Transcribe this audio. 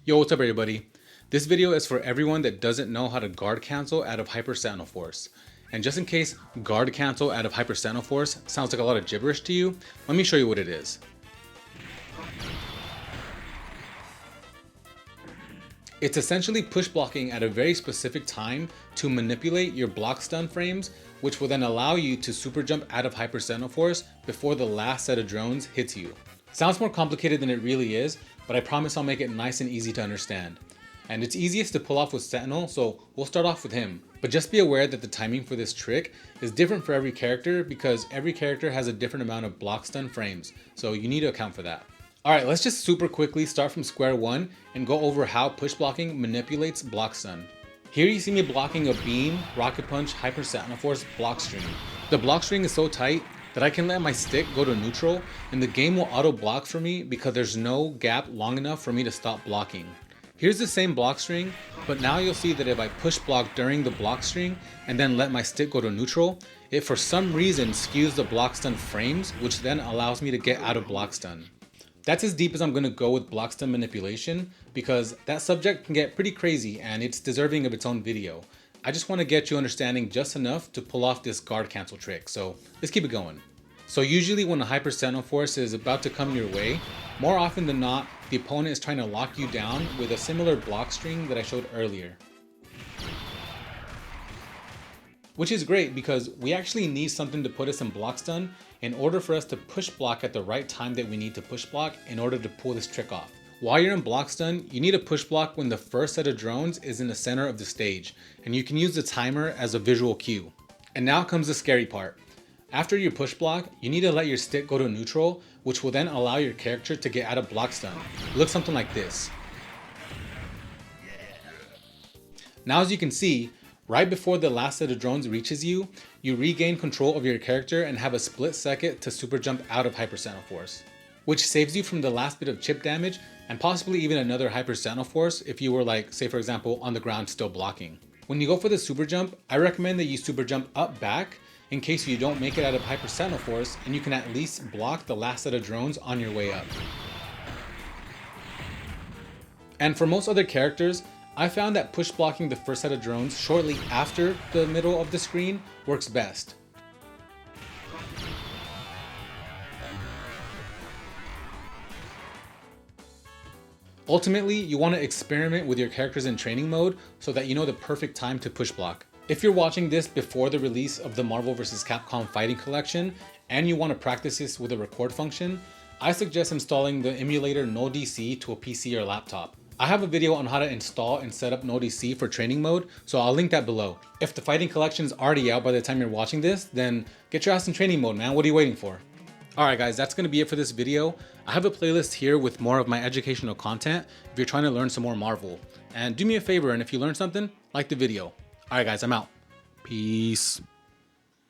Yo, what's up everybody? This video is for everyone that doesn't know how to guard cancel out of Hyper Sentinel Force. And just in case guard cancel out of Hyper Sentinel Force sounds like a lot of gibberish to you, let me show you what it is. It's essentially push blocking at a very specific time to manipulate your block stun frames, which will then allow you to super jump out of Hyper Sentinel Force before the last set of drones hits you. Sounds more complicated than it really is, but I promise I'll make it nice and easy to understand. And it's easiest to pull off with Sentinel, so we'll start off with him. But just be aware that the timing for this trick is different for every character because every character has a different amount of block stun frames, so you need to account for that. Alright, let's just super quickly start from square one and go over how push blocking manipulates block stun. Here you see me blocking a beam, rocket punch, Hyper Sentinel Force block string. The block string is so tight that I can let my stick go to neutral and the game will auto block for me because there's no gap long enough for me to stop blocking. Here's the same block string, but now you'll see that if I push block during the block string and then let my stick go to neutral, it for some reason skews the block stun frames, which then allows me to get out of block stun. That's as deep as I'm going to go with block stun manipulation because that subject can get pretty crazy and it's deserving of its own video. I just want to get you understanding just enough to pull off this guard cancel trick, so let's keep it going. So usually when a Hyper Sentinel Force is about to come your way, more often than not, the opponent is trying to lock you down with a similar block string that I showed earlier. Which is great because we actually need something to put us in block stun in order for us to push block at the right time that we need to push block in order to pull this trick off. While you're in block stun, you need to push block when the first set of drones is in the center of the stage, and you can use the timer as a visual cue. And now comes the scary part. After you push block, you need to let your stick go to neutral, which will then allow your character to get out of block stun. It looks something like this. Now as you can see, right before the last set of drones reaches you, you regain control of your character and have a split second to super jump out of Hyper Sentinel Force, which saves you from the last bit of chip damage and possibly even another Hyper Sentinel Force if you were like, say for example, on the ground still blocking. When you go for the super jump, I recommend that you super jump up back in case you don't make it out of Hyper Sentinel Force and you can at least block the last set of drones on your way up. And for most other characters, I found that push blocking the first set of drones shortly after the middle of the screen works best. Ultimately, you want to experiment with your characters in training mode so that you know the perfect time to push block. If you're watching this before the release of the Marvel vs. Capcom Fighting Collection and you want to practice this with a record function, I suggest installing the emulator NullDC to a PC or laptop. I have a video on how to install and set up NullDC for training mode, so I'll link that below. If the Fighting Collection is already out by the time you're watching this, then get your ass in training mode, man. What are you waiting for? Alright guys, that's going to be it for this video. I have a playlist here with more of my educational content if you're trying to learn some more Marvel. And do me a favor, and if you learned something, like the video. Alright guys, I'm out. Peace.